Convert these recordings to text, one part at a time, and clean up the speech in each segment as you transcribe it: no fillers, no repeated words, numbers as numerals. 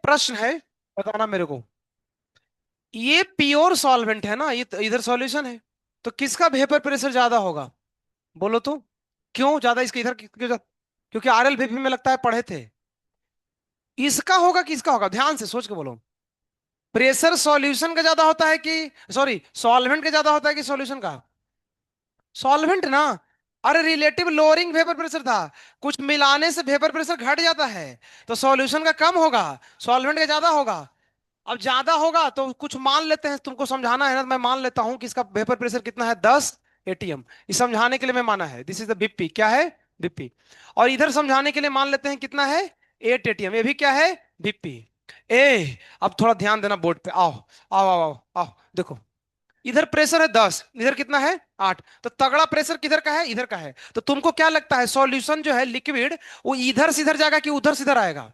प्रश्न है, बताना मेरे को। ये प्योर सॉल्वेंट है ना, ये तो इधर सॉल्यूशन है, तो किसका वेपर प्रेशर ज्यादा होगा? बोलो तो। क्यों ज्यादा इसके इधर क्यों क्योंकि आरएल वीपी में लगता है पढ़े थे। इसका होगा कि इसका होगा? ध्यान से सोच के बोलो। प्रेशर सॉल्यूशन का ज्यादा होता है कि, सॉरी, सॉल्वेंट का ज्यादा होता है कि सॉल्यूशन का? सॉल्वेंट ना। अरे रिलेटिव लोअरिंग वेपर प्रेशर था, कुछ मिलाने से वेपर प्रेशर घट जाता है, तो सॉल्यूशन का कम होगा, सॉल्वेंट का ज्यादा होगा। अब ज्यादा होगा तो कुछ मान लेते हैं, तुमको समझाना है ना, तो मैं मान लेता हूं कि इसका वेपर प्रेशर कितना है, 10 एटीएम। इस समझाने के लिए मैं माना है, दिस इज द बीपी, क्या है? बीपी। और इधर समझाने के लिए मान लेते हैं कितना है, 8 एटीएम, ये भी क्या है? बीपी। ए, अब थोड़ा ध्यान देना बोर्ड पे, आओ आओ आओ आओ आओ, देखो। इधर प्रेशर है 10, इधर कितना है? 8। तो तगड़ा प्रेशर किधर का है? इधर का है। तो तुमको क्या लगता है, सॉल्यूशन जो है लिक्विड, वो इधर से इधर जाएगा कि उधर से इधर आएगा?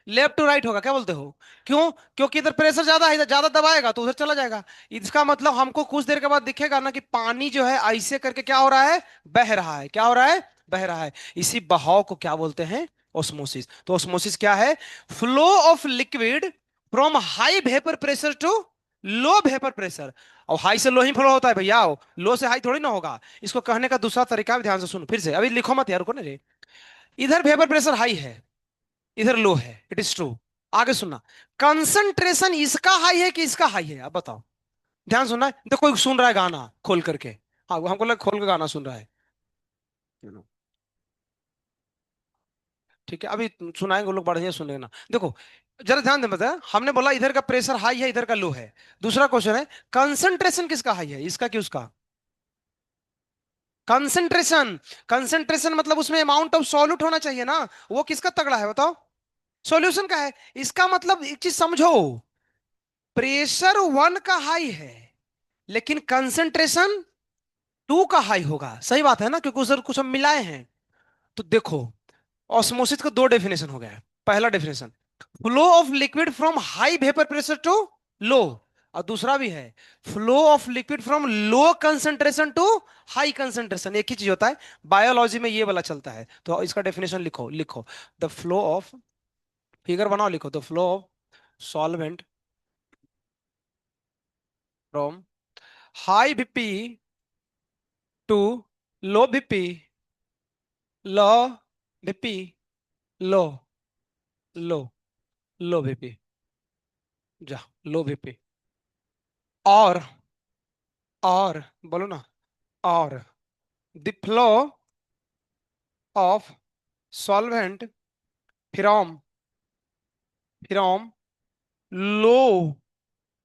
लेफ्ट टू राइट होगा, क्या बोलते हो? क्यों? क्योंकि इधर प्रेशर ज्यादा है, इधर ज्यादा दबाएगा तो उधर चला जाएगा। इसका मतलब हमको कुछ देर के बाद दिखेगा ना कि पानी जो है ऐसे करके क्या हो रहा है, बह रहा है। क्या हो रहा है? बह रहा है। इसी बहाव को क्या बोलते हैं? ऑस्मोसिस। तो ऑस्मोसिस क्या है? Flow of liquid from high vapour pressure to low vapour pressure. और हाई से लो ही फ्लो होता है भैया, लो से हाई थोड़ी ना होगा। इसको कहने का दूसरा तरीका भी ध्यान से सुनो फिर से, अभी लिखो मत यार को ना रे। इधर वेपर प्रेशर हाई है, इधर लो है, इट इज ट्रू। आगे सुनना, कंसंट्रेशन इसका हाई है कि इसका हाई है, अब बताओ। ध्यान सुनना है, देखो कोई सुन रहा है गाना खोल करके। हाँ, वो हमको लगा खोल के गाना सुन रहा है। ठीक है, अभी सुनाएंगे, वो लोग बढ़िया सुन लेना। देखो, जरा ध्यान दे, बता, हमने बोला इधर का प्रेशर हाई है, इधर का लो है। दूसरा क्वेश्चन है, कंसंट्रेशन किसका हाई है, इसका कि उसका? कंसंट्रेशन। कंसंट्रेशन मतलब उसमें अमाउंट ऑफ सॉल्यूट होना चाहिए ना, वो किसका तगड़ा है बताओ? सॉल्यूशन का है। इसका मतलब एक चीज समझो, प्रेशर 1 का हाई है, लेकिन कंसंट्रेशन 2 का हाई होगा। सही बात है ना, क्योंकि उधर कुछ हम मिलाए हैं। तो देखो, ऑस्मोसिस का दो डेफिनेशन हो गया है। पहला definition, flow of liquid from high vapour pressure to low. और दूसरा भी है, flow of liquid from low concentration to high concentration. एक ही चीज होता है, बायोलॉजी में ये वाला चलता है। तो इसका डेफिनेशन लिखो, लिखो, द फ्लो ऑफ, फिगर बनाओ, लिखो, the flow of solvent from high BP to low BP, low BP, low, low, low BP, जा, लो बीपी। और और बोलो ना, और the flow of solvent from from low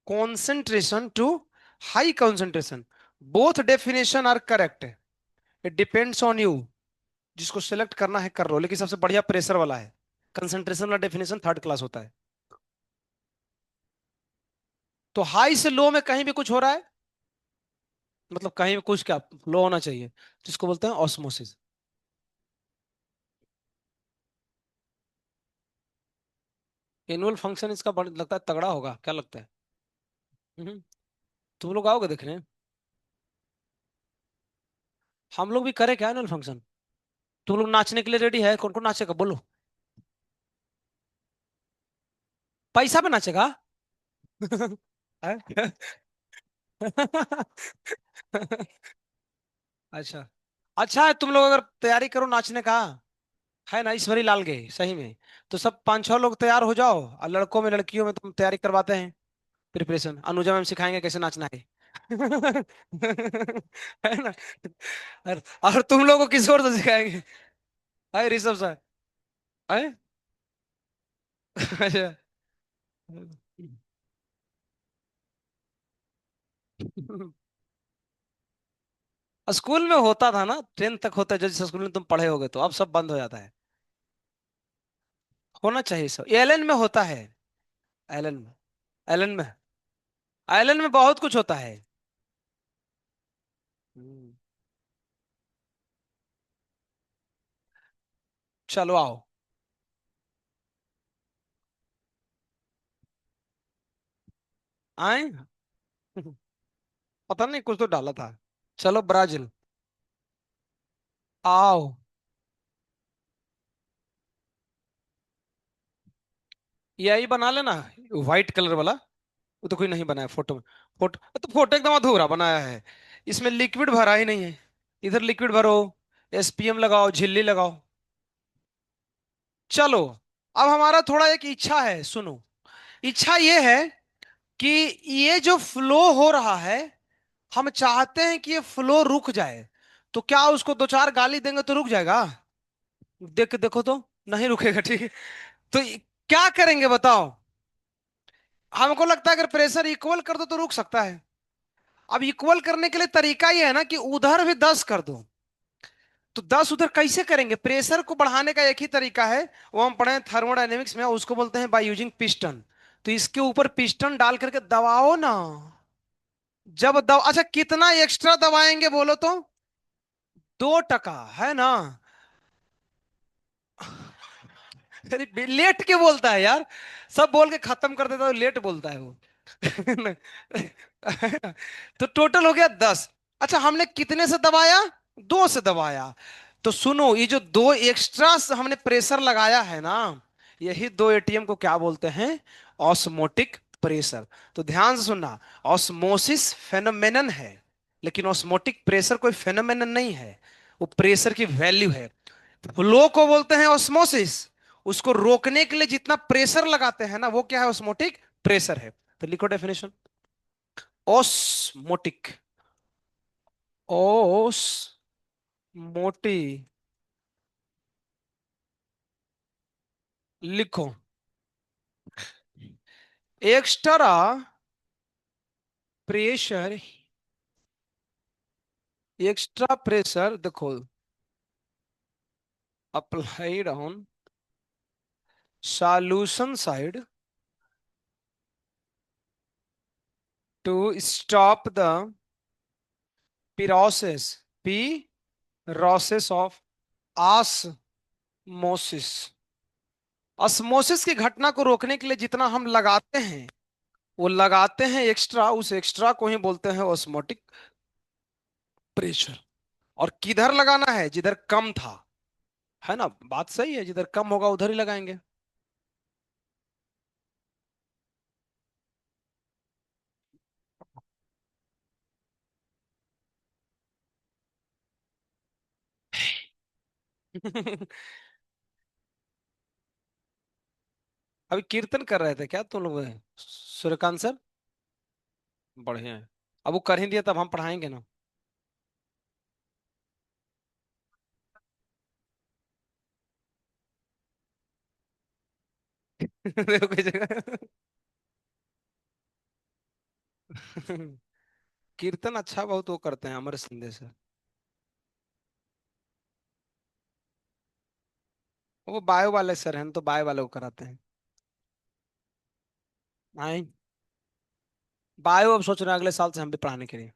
concentration to high concentration, both definition are correct. It depends on you, जिसको select करना है कर लो, लेकिन सबसे बढ़िया प्रेशर वाला है। कंसेंट्रेशन वाला डेफिनेशन थर्ड क्लास होता है। तो हाई से लो में कहीं भी कुछ हो रहा है, मतलब कहीं भी कुछ क्या लो होना चाहिए, जिसको बोलते हैं ऑस्मोसिस। एनुअल फंक्शन इसका लगता है तगड़ा होगा, क्या लगता है? हम्म, तुम लोग आओगे देखने? हम लोग भी करें क्या एनुअल फंक्शन? तुम लोग नाचने के लिए रेडी है? कौन कौन नाचेगा बोलो? पैसा पे नाचेगा? हैं? अच्छा। अच्छा है, तुम लोग अगर तैयारी करो नाचने का, है ना, ईश्वरी लाल के सही में, तो सब 5-6 लोग तैयार हो जाओ, और लड़कों में लड़कियों में तुम तैयारी करवाते हैं। प्रिपरेशन अनुजा मैम सिखाएंगे कैसे नाचना है। है ना? और तुम लोगों को किस और से सिखाएंगे? है ऋषभ सर? है? अच्छा। स्कूल में होता था ना, 10th तक होता है, जो जिस स्कूल में तुम पढ़े होगे, तो अब सब बंद हो जाता है। होना चाहिए सब, एलन में होता है। एलन में, एलन में, एलन में बहुत कुछ होता है। हम्म, चलो आओ। आए। पता नहीं, कुछ तो डाला था। चलो ब्राजील, आओ। ये आई बना लेना, व्हाइट कलर वाला। वो तो कोई नहीं बनाया फोटो में। फोटो तो फोटो एकदम अधूरा बनाया है, इसमें लिक्विड भरा ही नहीं है। इधर लिक्विड भरो, एसपीएम लगाओ, झिल्ली लगाओ। चलो, अब हमारा थोड़ा एक इच्छा है, सुनो। इच्छा ये है कि ये जो फ्लो हो रहा है, हम चाहते हैं कि ये फ्लो रुक जाए। तो क्या उसको दो चार गाली देंगे तो रुक जाएगा? देख के देखो तो, नहीं रुकेगा, ठीक है। तो क्या करेंगे बताओ? हमको लगता है अगर प्रेशर इक्वल कर दो तो रुक सकता है। अब इक्वल करने के लिए तरीका ये है ना कि उधर भी 10 कर दो। तो 10 उधर कैसे करेंगे? प्रेशर को बढ़ाने का एक ही तरीका है, वो हम पढ़े हैं थर्मोडायनेमिक्स में, उसको बोलते हैं बाय यूजिंग पिस्टन। तो इसके ऊपर पिस्टन डाल करके दबाओ ना। जब दब अच्छा, कितना एक्स्ट्रा दबाएंगे बोलो तो? 2 टका है ना। अरे लेट के बोलता है यार, सब बोल के खत्म कर देता है, लेट बोलता है वो। तो टोटल हो गया 10। अच्छा, हमने कितने से दबाया? 2 से दबाया। तो सुनो, ये जो दो एक्स्ट्रा हमने प्रेशर लगाया है ना, यही दो एटीएम को क्या बोलते हैं? Osmotic pressure. तो ध्यान से सुनना, ऑस्मोसिस फेनोमेनन है, लेकिन ऑस्मोटिक प्रेशर कोई फेनोमेनन नहीं है, वो प्रेशर की वैल्यू है। फ्लो को बोलते हैं ऑस्मोसिस, उसको रोकने के लिए जितना प्रेशर लगाते हैं ना, वो क्या है? ऑस्मोटिक प्रेशर है। तो लिखो डेफिनेशन, ऑस्मोटिक। ओस मोटी, लिखो। एक्स्ट्रा प्रेशर, एक्स्ट्रा प्रेशर देखो, applied on solution side to stop the pyrosis, pyrosis of osmosis। Osmosis की घटना को रोकने के लिए जितना हम लगाते हैं, वो लगाते हैं एक्स्ट्रा, उस एक्स्ट्रा को ही बोलते हैं ऑस्मोटिक प्रेशर। और किधर लगाना है? जिधर कम था, है ना? बात सही है, जिधर कम होगा उधर ही लगाएंगे। अभी कीर्तन कर रहे थे क्या तुम लोग? सूर्यकांत सर बढ़िया है। अब वो कर ही दिया, तब हम पढ़ाएंगे ना। देखो कोई जगह। कीर्तन अच्छा बहुत वो करते हैं, अमर संदेश है। वो बायो वाले सर हैं, तो बायो वाले को कराते हैं। आई बायो अब सोच रहे हैं अगले साल से हम भी पढ़ाने के लिए।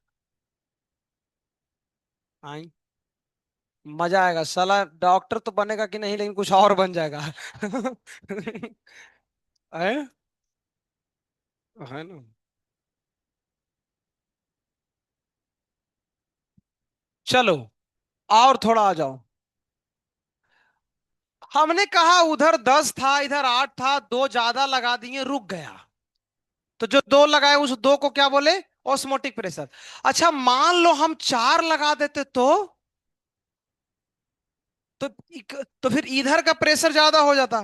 आई मजा आएगा साला, डॉक्टर तो बनेगा कि नहीं, लेकिन कुछ और बन जाएगा। है है ना। चलो, और थोड़ा आ जाओ। हमने कहा उधर 10 था, इधर 8 था, दो ज्यादा लगा दिए, रुक गया। तो जो दो लगाए उस दो को क्या बोले? Osmotic pressure. अच्छा, मान लो हम 4 लगा देते तो तो फिर इधर का प्रेशर ज्यादा हो जाता,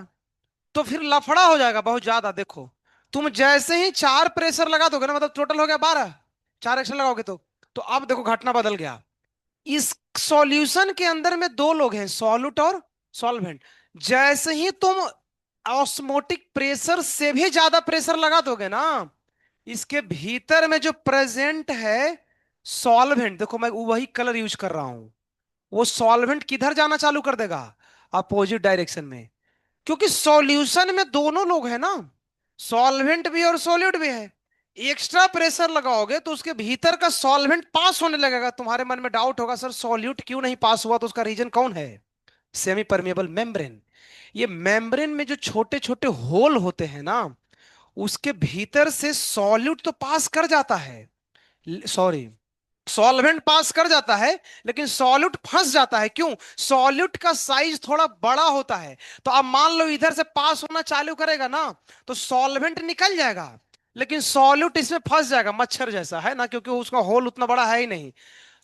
तो फिर लफड़ा हो जाएगा बहुत ज्यादा। देखो, तुम जैसे ही 4 प्रेशर लगा दोगे ना, मतलब टोटल हो गया 12, 4 एक्स्ट्रा लगाओगे तो अब देखो घटना बदल गया। इस सॉल्यूशन के अंदर में दो लोग हैं, सॉल्यूट और सॉल्वेंट। जैसे ही तुम ऑस्मोटिक प्रेशर से भी ज्यादा प्रेशर लगा दोगे ना, इसके भीतर में जो प्रेजेंट है सॉल्वेंट, देखो मैं वही कलर यूज कर रहा हूं, वो सॉल्वेंट किधर जाना चालू कर देगा? अपोजिट डायरेक्शन में। क्योंकि सॉल्यूशन में दोनों लोग हैं ना, सॉल्वेंट भी और सॉल्यूट भी है। एक्स्ट्रा प्रेशर लगाओगे तो उसके भीतर का सॉल्वेंट पास होने लगेगा। तुम्हारे मन में डाउट होगा, सर सॉल्यूट क्यों नहीं पास हुआ? तो उसका रीजन कौन है? Semi permeable membrane. ये मेम्ब्रेन में जो छोटे छोटे होल होते हैं ना, उसके भीतर से सॉल्यूट तो पास कर जाता है। सॉरी, सॉल्वेंट पास कर जाता है, लेकिन सॉल्यूट फंस जाता है। क्यों? सॉल्यूट का साइज थोड़ा बड़ा होता है। तो अब मान लो इधर से पास होना चालू करेगा ना, तो सॉल्वेंट निकल जाएगा, लेकिन सॉल्यूट इसमें फंस जाएगा मच्छर जैसा, है ना, क्योंकि उसका होल उतना बड़ा है ही नहीं।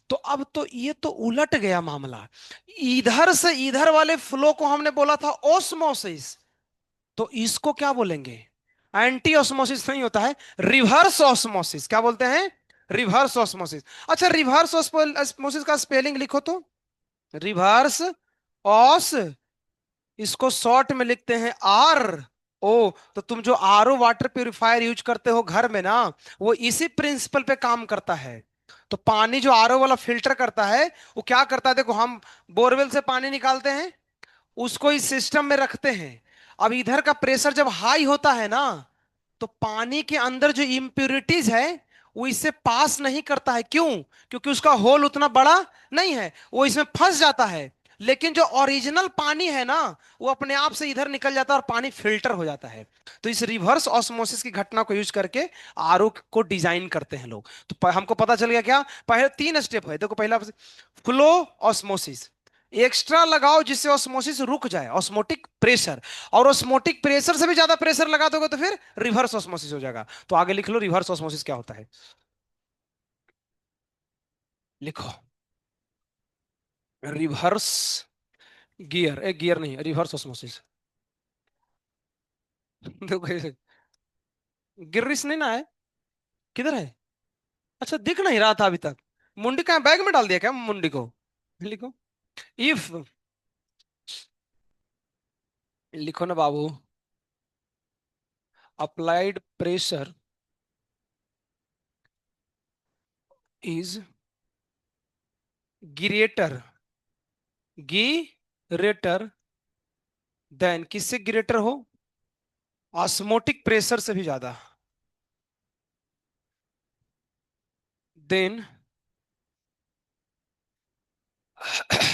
तो अब तो ये तो उलट गया मामला। इधर से इधर वाले फ्लो को हमने बोला था ओस्मोसिस, तो इसको क्या बोलेंगे? एंटी ऑस्मोसिस नहीं होता है, रिवर्स ऑस्मोसिस। क्या बोलते हैं? Reverse osmosis. अच्छा, रिवर्स ऑस्मोसिस का स्पेलिंग लिखो तो। रिवर्स ऑस, इसको शॉर्ट में लिखते हैं आर ओ। तो तुम जो आरओ वाटर प्यूरिफायर यूज करते हो घर में ना, वो इसी प्रिंसिपल पे काम करता है। तो पानी जो आरओ वाला फिल्टर करता है, वो क्या करता है, देखो हम बोरवेल से पानी निकालते हैं, उसको इस सिस्टम में रखते हैं। अब इधर का प्रेशर जब हाई होता है ना, तो पानी के अंदर जो इम्प्यूरिटीज है वो इससे पास नहीं करता है। क्यों? क्योंकि उसका होल उतना बड़ा नहीं है, वो इसमें फंस जाता है। लेकिन जो ओरिजिनल पानी है ना, वो अपने आप से इधर निकल जाता है और पानी फिल्टर हो जाता है। तो इस रिवर्स ऑस्मोसिस की घटना को यूज करके आरओ को डिजाइन करते हैं लोग। तो हमको पता चल गया क्या, पहले तीन स्टेप है। देखो, पहला फ्लो ऑस्मोसिस, एक्स्ट्रा लगाओ जिससे ऑस्मोसिस रुक जाए, ऑस्मोटिक प्रेशर। और ऑस्मोटिक प्रेशर से भी ज्यादा प्रेशर लगा दोगे तो फिर रिवर्स ऑस्मोसिस हो जाएगा। तो आगे लिख लो रिवर्स ऑस्मोसिस क्या होता है। लिखो, रिवर्स गियर, एक गियर नहीं, रिवर्स ऑस्मोसिस। देखो ऐसे, गिर्रिस नहीं ना है? किधर है? अच्छा, दिख नहीं रहा था अभी तक। मुंडी कहाँ, बैग में डाल दिया क्या मुंडी को? लिखो, इफ, लिखो ना बाबू, applied pressure is greater, greater than, किससे गिरेटर हो? ऑस्मोटिक प्रेशर से भी ज्यादा। Then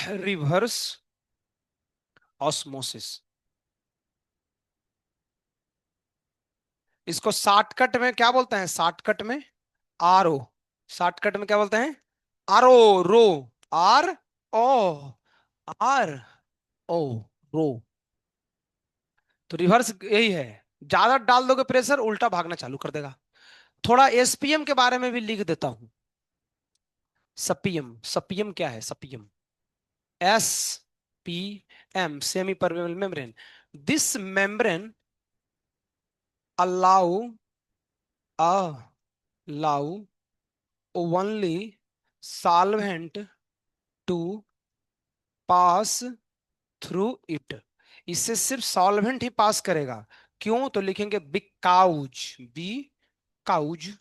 reverse osmosis. इसको शॉर्टकट में क्या बोलते हैं? शॉर्टकट में आर ओ। शॉर्टकट में क्या बोलते हैं? आर ओ, रो, आर ओ, आर ओ, रो। तो रिवर्स यही है, ज्यादा डाल दोगे प्रेशर, उल्टा भागना चालू कर देगा। थोड़ा एसपीएम के बारे में भी लिख देता हूं। सपीएम, सपीएम क्या है? SPM, S P M, semi permeable membrane. This membrane allow allow only solvent to pass through it। इससे सिर्फ सॉल्वेंट ही पास करेगा। क्यों? तो लिखेंगे because, because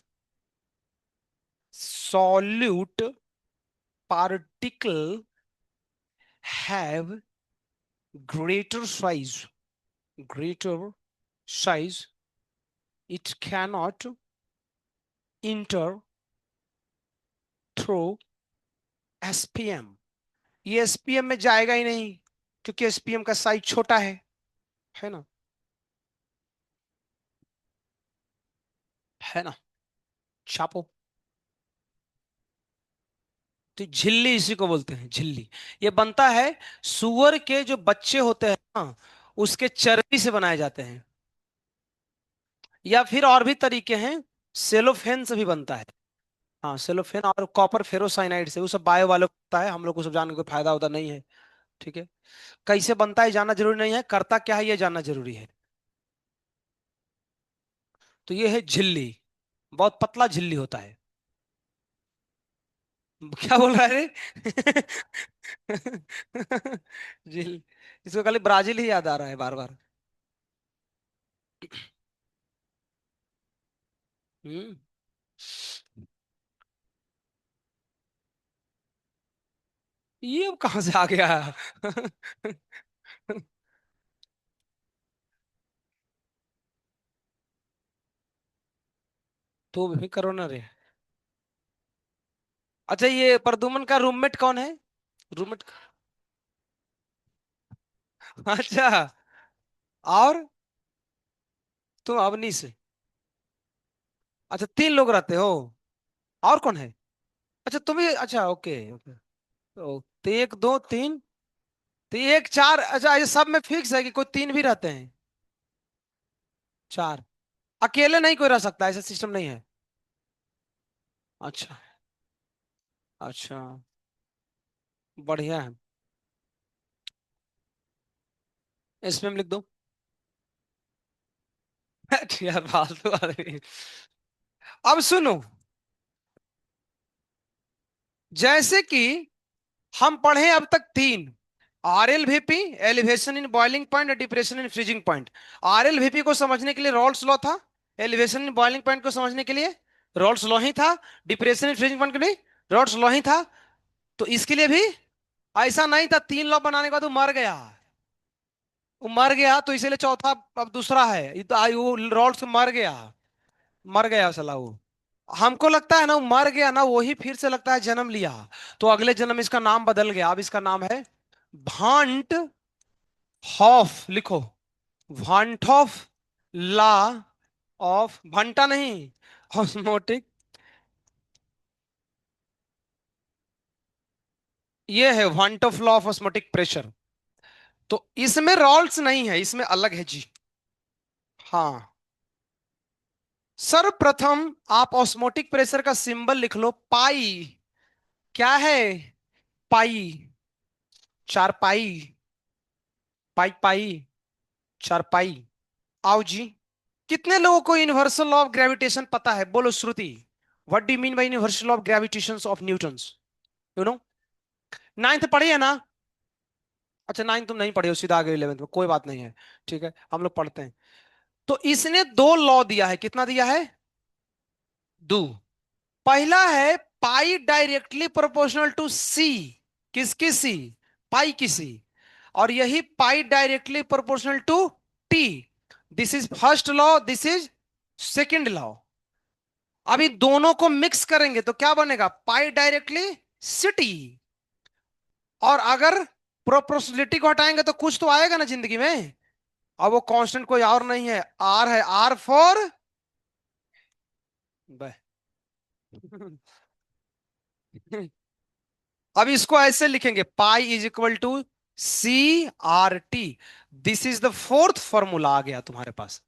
solute particle have greater size, greater size, it cannot enter through SPM. ये SPM में जाएगा ही नहीं, क्योंकि एसपीएम का साइज छोटा है ना, है ना। छापो। तो झिल्ली इसी को बोलते हैं, झिल्ली। ये बनता है सुअर के जो बच्चे होते हैं ना, उसके चर्बी से बनाए जाते हैं। या फिर और भी तरीके हैं, सेलोफेन से भी बनता है। हाँ, सेलोफेन और कॉपर फेरोसाइनाइड से, वो सब बायो वाले होता है, हम लोग को सब जानने कोई फायदा होता नहीं है। ठीक है, कैसे बनता है जानना जरूरी नहीं है, करता क्या है ये जानना जरूरी है। तो ये है झिल्ली, बहुत पतला झिल्ली होता है। क्या बोल रहा है रे? झिल, इसको खाली ब्राजील ही याद आ रहा है बार बार। हम्म। ये अब कहां से आ गया? तो भी करो ना रे। अच्छा, ये प्रदुमन का रूममेट कौन है? रूममेट? अच्छा, और तुम अवनी से? अच्छा, तीन लोग रहते हो, और कौन है? अच्छा तुम्हें, अच्छा ओके ओके। तो एक दो तीन, तो एक चार, अच्छा ये सब में फिक्स है कि कोई तीन भी रहते हैं? चार। अकेले नहीं कोई रह सकता, ऐसा सिस्टम नहीं है? अच्छा। अच्छा। बढ़िया है। इसमें हम लिख दो। यार फालतू आदमी। अब सुनो, जैसे कि हम पढ़े अब तक तीन, RLVP, elevation in boiling point और depression in freezing point. RLVP को समझने के लिए रॉल्स लॉ था, एलिवेशन इन बॉइलिंग पॉइंट को समझने के लिए रॉल्स लॉ ही था, डिप्रेशन इन फ्रीजिंग पॉइंट के लिए रॉल्स लॉ ही था। तो इसके लिए भी ऐसा नहीं था, तीन लॉ बनाने के बाद वो मर गया। वो मर गया तो इसीलिए चौथा अब दूसरा है, ये तो वो रॉल्स मर गया। मर गया साला वो। हमको लगता है ना वो मर गया ना, वही फिर से लगता है जन्म लिया। तो अगले जन्म इसका नाम बदल गया, अब इसका नाम है भांट हॉफ, लिखो। भांट ऑफ ला ऑफ, भंटा नहीं, ऑस्मोटिक। ये है want of law of osmotic pressure. तो इसमें रॉल्स नहीं है, इसमें अलग है जी। हाँ। सर्वप्रथम आप ऑस्मोटिक प्रेशर का सिंबल लिख लो, पाई। क्या है? पाई। चारपाई। पाई पाई। चारपाई। आओ जी। कितने लोगों को यूनिवर्सल लॉ ऑफ ग्रेविटेशन पता है? बोलो Shruti. What do you mean by universal law of gravitation of Newton's? You know. Ninth पढ़ी है ना? अच्छा नाइन्थ तुम नहीं पढ़े हो, सीधा आ गए 11th में, कोई बात नहीं है। ठीक है, हम लोग पढ़ते हैं। तो इसने दो लॉ दिया है, कितना दिया है? दो। पहला है pi directly proportional to C. किसकी सी? पाई की सी। और यही pi directly proportional to T. This is first law, this is second law. अभी दोनों को मिक्स करेंगे तो क्या बनेगा? Pi directly C T. और अगर प्रोपोर्शनलिटी को हटाएंगे तो कुछ तो आएगा ना जिंदगी में। अब वो कांस्टेंट कोई और नहीं है, आर है, आर फॉर। अब इसको ऐसे लिखेंगे, pi is equal to CRT। This is the fourth formula आ गया तुम्हारे पास।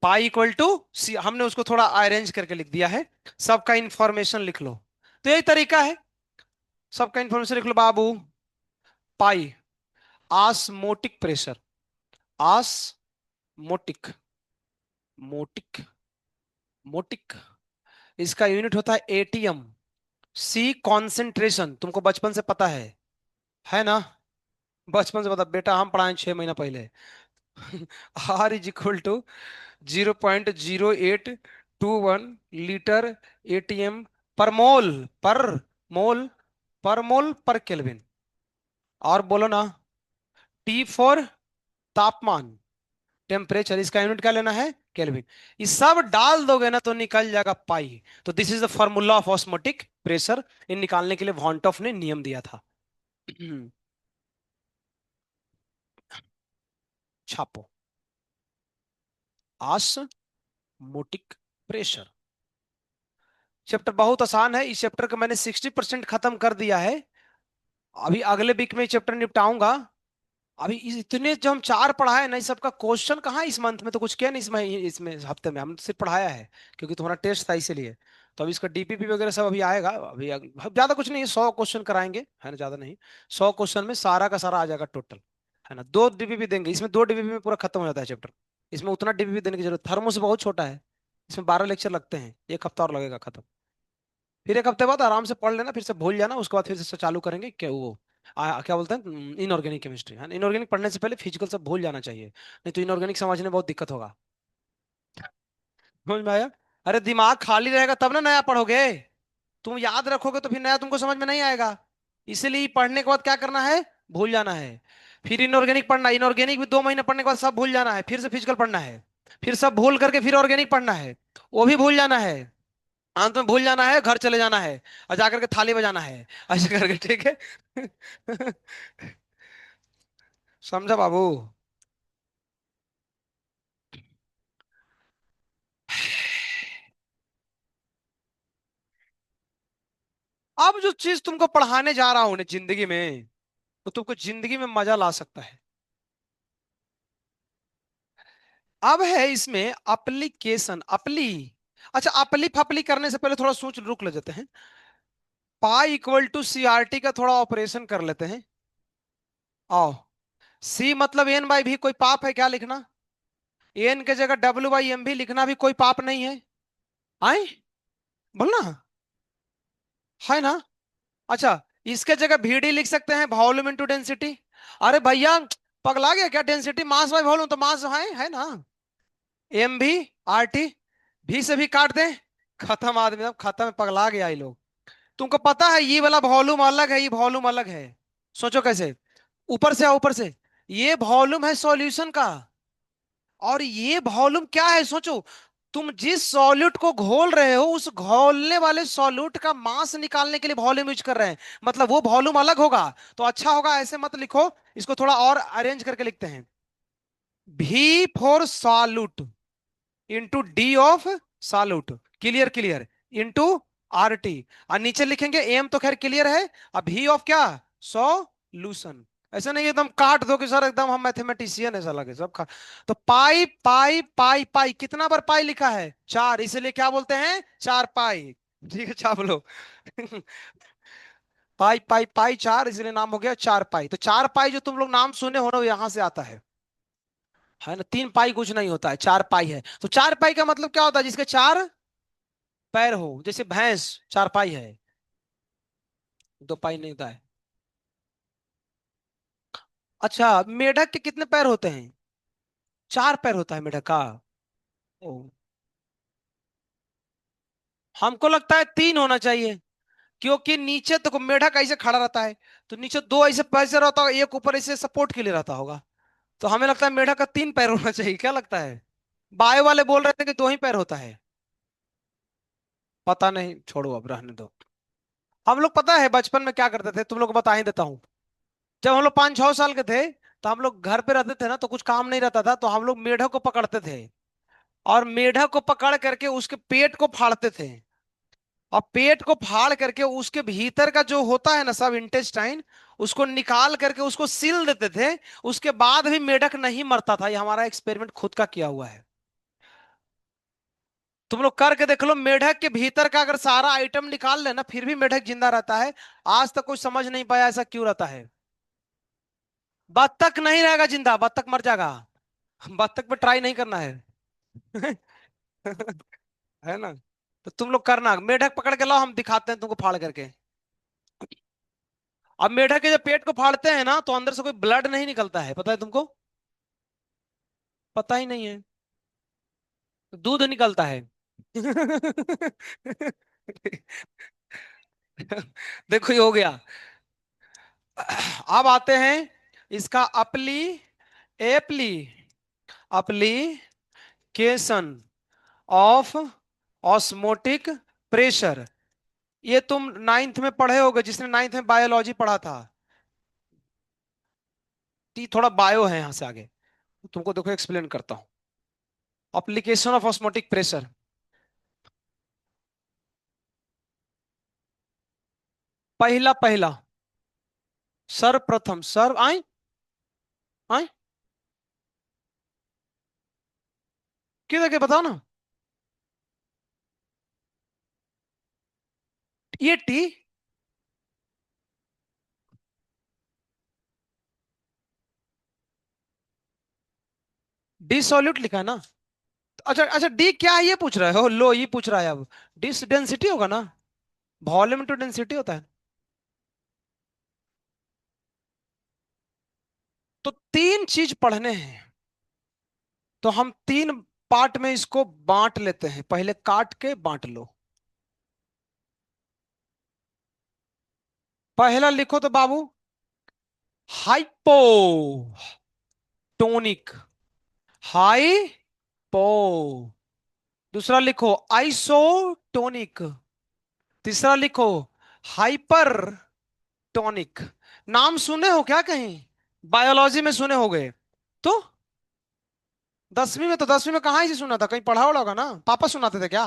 पाई इक्वल टू सी, हमने उसको थोड़ा अरेंज करके लिख दिया है। सबका इंफॉर्मेशन लिख लो। तो यही तरीका है, सबका इंफॉर्मेशन लिख लो बाबू। पाई, आसमोटिक प्रेशर, आसमोटिक, मोटिक, मोटिक, इसका यूनिट होता है ATM। सी कॉन्सेंट्रेशन, तुमको बचपन से पता है ना? बचपन से पता बेटा, हम पढ़ाए 6 महीना पहले। R is equal to 0.0821 litre ATM per मोल, पर मोल, पर मोल पर केल्विन। और बोलो ना, T फॉर तापमान, टेम्परेचर, इसका यूनिट क्या लेना है? केल्विन। ये सब डाल दोगे ना तो निकल जाएगा पाई। तो this is the formula of osmotic pressure. इन निकालने के लिए वॉन्टॉफ ने नियम दिया था। छापो, आस्मोटिक प्रेशर। चैप्टर बहुत आसान है, इस चैप्टर का मैंने 60% खत्म कर दिया है। अभी अगले वीक में चैप्टर निपटाऊंगा। अभी इतने जो हम चार पढ़ाए ना, इस सबका क्वेश्चन कहाँ, इस मंथ में तो कुछ किया नहीं, इसमें हफ्ते में हम सिर्फ पढ़ाया है, क्योंकि तुम्हारा टेस्ट था इसीलिए। तो अभी इसका DPP वगैरह सब अभी आएगा। अभी ज्यादा कुछ नहीं है, 100 क्वेश्चन कराएंगे, है ना, ज्यादा नहीं। 100 क्वेश्चन में सारा का सारा आ जाएगा टोटल, है ना। 2 DPP देंगे, इसमें 2 DPP में पूरा खत्म हो जाता है चैप्टर। इसमें उतना DPP देने की जरूरत, थर्मो से बहुत छोटा है। इसमें 12 लेक्चर लगते हैं, एक हफ्ता और लगेगा खत्म। फिर एक हफ्ते बाद आराम से पढ़ लेना, फिर से भूल जाना, उसके बाद फिर से चालू करेंगे क्या वो, क्या बोलते हैं, इनऑर्गेनिक केमिस्ट्री। है इनऑर्गेनिक पढ़ने से पहले फिजिकल सब भूल जाना चाहिए, नहीं तो इनऑर्गेनिक समझने में बहुत दिक्कत होगा। समझ में आया? अरे दिमाग खाली रहेगा तब ना नया पढ़ोगे। तुम याद रखोगे तो फिर नया तुमको समझ में नहीं आएगा। इसीलिए पढ़ने के बाद क्या करना है? भूल जाना है। फिर इनऑर्गेनिक पढ़ना, इनऑर्गेनिक भी 2 महीने पढ़ने के बाद सब भूल जाना है, फिर से फिजिकल पढ़ना है। फिर सब भूल करके फिर ऑर्गेनिक पढ़ना है, वो भी भूल जाना है। अंत में भूल जाना है, घर चले जाना है, और जाकर के थाली बजाना है, ऐसे करके, ठीक है? समझा बाबू? अब जो चीज तुमको पढ़ाने जा रहा हूं ना जिंदगी में, तो तुमको जिंदगी में मजा ला सकता है। अब है इसमें अप्लीकेशन, अपली। अच्छा, अपली फपली करने से पहले थोड़ा सोच रुक ले जाते हैं। Pi equal to C R T का थोड़ा ऑपरेशन कर लेते हैं। आओ। सी मतलब एन बाई भी, कोई पाप है क्या लिखना? एन के जगह डब्ल्यू बाई एम भी लिखना भी कोई पाप नहीं है। आए, बोलना है ना। अच्छा, इसके जगह VD लिख सकते हैं, वॉल्यूम इनटू डेंसिटी। अरे भैया, पगला गया क्या? डेंसिटी मास बाय वॉल्यूम, तो मास है ना। एम भी, RT, भी से भी काट दें, खत्म आदमी, अब खत्म, पगला गया ये लोग। तुमको पता है ये वाला वॉल्यूम अलग है, ये वॉल्यूम अलग है। सोचो कैसे। ऊपर से आओ, ऊपर से। ये वॉल्यूम है सॉल्यूशन का, और ये वॉल्यूम क्या है सोचो। तुम जिस सॉल्यूट को घोल रहे हो, उस घोलने वाले सॉल्यूट का मास निकालने के लिए वॉल्यूम यूज कर रहे हैं, मतलब वो वॉल्यूम अलग होगा। तो अच्छा होगा ऐसे मत लिखो, इसको थोड़ा और अरेंज करके लिखते हैं। V for solute into D of solute, clear clear, into RT। और नीचे लिखेंगे एम तो खैर क्लियर है। अब V ऑफ क्या? सॉल्यूशन। ऐसा नहीं एकदम काट दो कि सर एकदम हम मैथमेटिशियन है साला के सब खा। तो पाई पाई पाई पाई, कितना बार पाई लिखा है? 4, इसलिए क्या बोलते हैं? 4 पाई। ठीक है, छाप लो। पाई पाई पाई 4, इसलिए नाम हो गया 4 पाई। तो 4 पाई जो तुम लोग नाम सुने हो ना, वो यहां से आता है ना। 3 पाई कुछ नहीं होता है, 4 पाई है। तो 4 पाई का मतलब क्या होता है? जिसके 4 पैर हो, जैसे भैंस 4 पाई है। 2 पाई नहीं होता है। अच्छा, मेढक के कितने पैर होते हैं? 4 पैर होता है मेढक का। ओ, हमको लगता है 3 होना चाहिए। क्योंकि नीचे तो मेढक ऐसे खड़ा रहता है, तो नीचे 2 ऐसे पैसे रहता होगा, एक ऊपर ऐसे सपोर्ट के लिए रहता होगा। तो हमें लगता है मेढक का 3 पैर होना चाहिए, क्या लगता है? बायो वाले बोल रहे थे कि 2 ही पैर होता है। पता नहीं, छोड़ो अब रहने दो। हम लोग पता है बचपन में क्या करते थे, तुम लोग को बता ही देता हूँ। जब हम लोग 5-6 साल के थे, तो हम लोग घर पे रहते थे ना, तो कुछ काम नहीं रहता था, तो हम लोग मेढक को पकड़ते थे। और मेढक को पकड़ करके उसके पेट को फाड़ते थे। और पेट को फाड़ करके उसके भीतर का जो होता है ना सब इंटेस्टाइन, उसको निकाल करके उसको सील देते थे। उसके बाद भी मेढक नहीं मरता था, ये हमारा एक्सपेरिमेंट खुद का किया हुआ है। तुम लोग करके देख लो, मेढक के भीतर का अगर सारा आइटम निकाल लेना, फिर भी मेढक जिंदा रहता है। आज तक कोई समझ नहीं पाया ऐसा क्यों रहता है। बत्तख नहीं रहेगा जिंदा, बत्तख मर जाएगा। बत्तख पे ट्राई नहीं करना है। है ना। तो तुम लोग करना, मेढक पकड़ के लाओ, हम दिखाते हैं तुमको फाड़ करके। अब मेढक के जब पेट को फाड़ते हैं ना, तो अंदर से कोई ब्लड नहीं निकलता है, पता है तुमको? पता ही नहीं है। दूध निकलता है। देखो ये हो गया। अब आते हैं इसका अपली एप्ली एप्लीकेशन ऑफ ऑस्मोटिक प्रेशर। ये तुम नाइन्थ में पढ़े होगे, जिसने नाइन्थ में बायोलॉजी पढ़ा था। ये थोड़ा बायो है यहां से आगे, तुमको देखो एक्सप्लेन करता हूं। Application of osmotic pressure. पहला पहला, सर्वप्रथम, सर्व आए आए, क्यों देखे बताओ ना। ये टी, डिसोल्यूट लिखा है ना। अच्छा अच्छा, डी क्या है ये पूछ रहे हो? लो, ये पूछ रहा है अब। डिस डेंसिटी होगा ना, वॉल्यूम टू डेंसिटी होता है। तो 3 चीज पढ़ने हैं, तो हम 3 पार्ट में इसको बांट लेते हैं, पहले काट के बांट लो। पहला लिखो तो बाबू, हाइपोटोनिक। हाइपो। दूसरा लिखो आइसोटोनिक। तीसरा लिखो हाइपरटोनिक। नाम सुने हो क्या कहीं? बायोलॉजी में सुने होगे तो। 10वीं में, तो 10वीं में कहाँ से सुना था? कहीं पढ़ा होगा ना, पापा सुनाते थे क्या?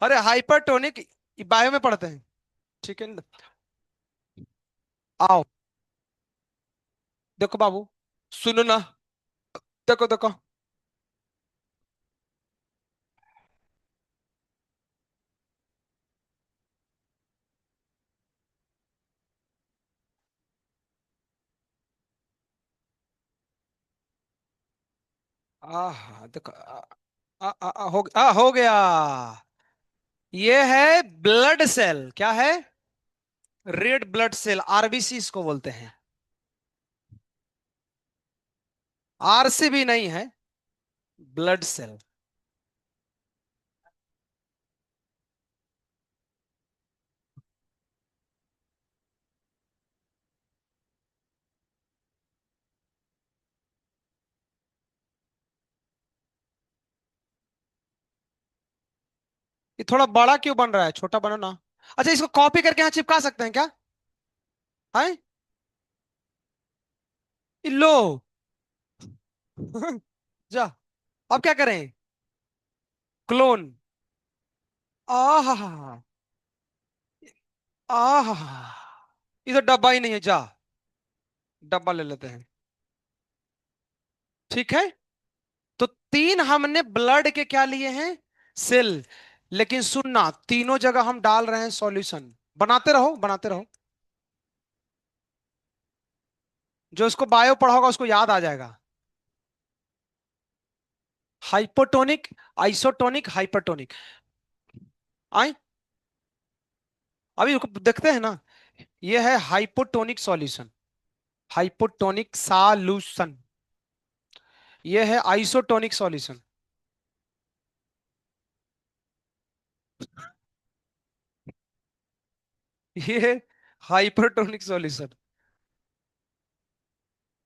अरे हाइपरटोनिक, ये बायो में पढ़ते हैं। ठीक है। आओ, देखो बाबू, सुनो ना, देखो देखो। देखो, हो गया। ये है ब्लड सेल, क्या है? रेड ब्लड सेल, आरबीसी इसको बोलते हैं। आरसीबी नहीं है, ब्लड सेल। ये थोड़ा बड़ा क्यों बन रहा है, छोटा बनो ना। अच्छा, इसको कॉपी करके यहाँ चिपका सकते हैं क्या? है? लो। जा, अब क्या करें? क्लोन। आहा, आहा, इधर डब्बा ही नहीं है, जा, डब्बा ले लेते हैं। ठीक है। तो तीन हमने ब्लड के क्या लिए हैं? सेल। लेकिन सुनना, तीनों जगह हम डाल रहे हैं सॉल्यूशन। बनाते रहो, बनाते रहो। जो इसको बायो पढ़ा होगा उसको याद आ जाएगा। Hypotonic, isotonic, hypertonic. आए, अभी रुको, देखते हैं ना। ये है हाइपोटोनिक सॉल्यूशन, हाइपोटोनिक सॉल्यूशन। ये है आइसोटोनिक सॉल्यूशन। ये है हाइपरटोनिक सॉल्यूशन।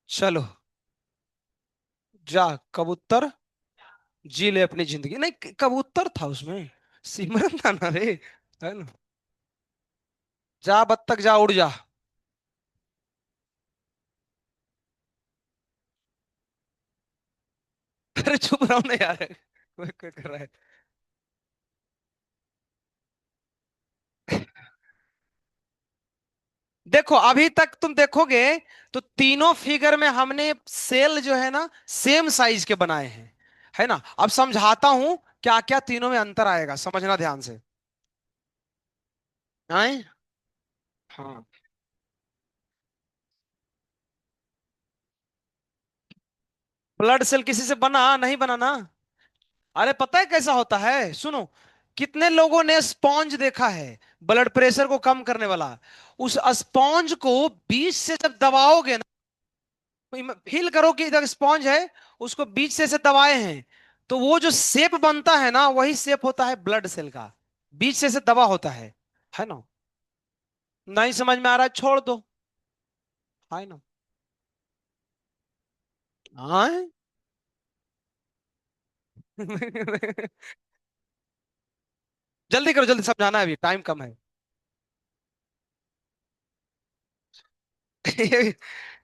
चलो, जा, कबूतर, जी ले अपनी जिंदगी। नहीं, कबूतर था उसमें, सिमरन था ना रे, है ना। जा बत्तख, जा उड़ जा। अरे चुप रहो ना यार, कोई कोई कर रहा है। देखो, अभी तक तुम देखोगे तो तीनों फिगर में हमने सेल जो है ना सेम साइज के बनाए हैं, है ना। अब समझाता हूं क्या क्या तीनों में अंतर आएगा, समझना ध्यान से। आए, हाँ। ब्लड सेल किसी से बना नहीं, बना ना। अरे पता है कैसा होता है, सुनो। कितने लोगों ने स्पॉन्ज देखा है, ब्लड प्रेशर को कम करने वाला। उस स्पॉन्ज को बीच से जब दबाओगे ना, फील करो कि इधर स्पॉन्ज है, उसको बीच से दबाए हैं, तो वो जो शेप बनता है ना, वही शेप होता है ब्लड सेल का। बीच से दबा होता है ना। नहीं समझ में आ रहा है, छोड़ दो। है ना। हाँ। जल्दी करो, जल्दी समझाना है, अभी टाइम कम है।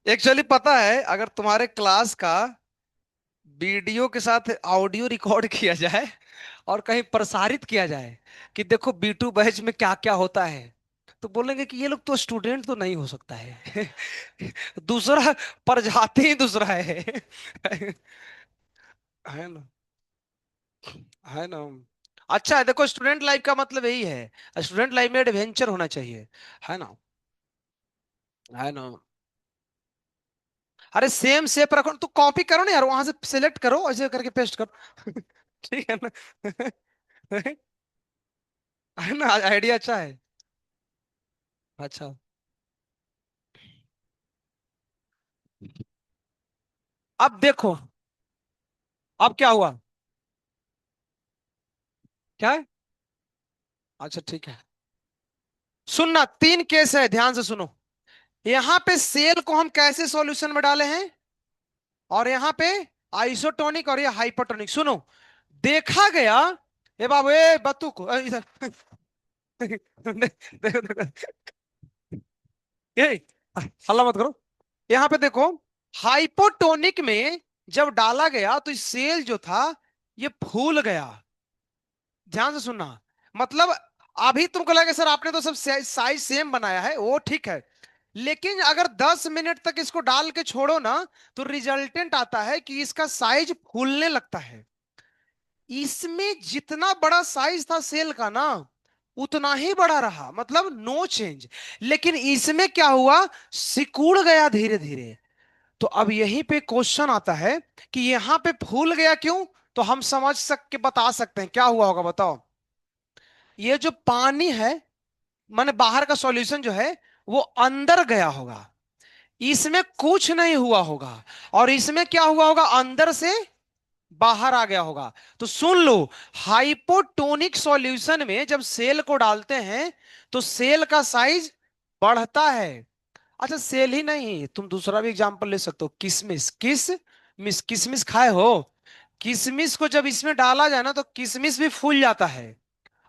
एक्चुअली पता है, अगर तुम्हारे क्लास का वीडियो के साथ ऑडियो रिकॉर्ड किया जाए और कहीं प्रसारित किया जाए कि देखो B2 बैच में क्या क्या होता है, तो बोलेंगे कि ये लोग तो स्टूडेंट तो नहीं हो सकता है। दूसरा, प्रजाति ही दूसरा है। है ना, है ना। अच्छा है, देखो स्टूडेंट लाइफ का मतलब यही है, स्टूडेंट लाइफ में एडवेंचर होना चाहिए, है ना, है ना। अरे सेम शेप रखो तो कॉपी करो ना यार, वहां से सिलेक्ट करो, ऐसे करके पेस्ट करो। ठीक है ना। है ना, आइडिया अच्छा है। अच्छा, अब देखो, अब क्या हुआ, क्या है? अच्छा ठीक है, सुनना, तीन केस है, ध्यान से सुनो। यहां पे सेल को हम कैसे सॉल्यूशन में डाले हैं, और यहां पे आइसोटोनिक और ये हाइपरटोनिक। सुनो, देखा गया, ए बाबू, ए बत्तू को इधर। देखो देखो, ये हल्ला मत करो। यहां पे देखो, हाइपोटोनिक में जब डाला गया तो सेल जो था ये फूल गया। ध्यान से सुनना, मतलब अभी तुमको लगे सर आपने तो सब साइज सेम बनाया है, वो ठीक है। लेकिन अगर 10 मिनट तक इसको डाल के छोड़ो ना, तो रिजल्टेंट आता है कि इसका साइज फूलने लगता है। इसमें जितना बड़ा साइज था सेल का ना, उतना ही बड़ा रहा, मतलब नो चेंज। लेकिन इसमें क्या हुआ, सिकुड़ गया धीरे धीरे। तो अब यहीं पे क्वेश्चन आता है कि यहां पे फूल गया क्यों। तो हम समझ सक के बता सकते हैं क्या हुआ होगा, बताओ। ये जो पानी है, माने बाहर का सॉल्यूशन जो है, वो अंदर गया होगा, इसमें कुछ नहीं हुआ होगा। और इसमें क्या हुआ होगा, अंदर से बाहर आ गया होगा। तो सुन लो, हाइपोटोनिक सॉल्यूशन में जब सेल को डालते हैं, तो सेल का साइज बढ़ता है। अच्छा, सेल ही नहीं, तुम दूसरा भी एग्जांपल ले सकते हो, किशमिश। किशमिश खाए हो। किशमिश को जब इसमें डाला जाए ना, तो किशमिश भी फूल जाता है,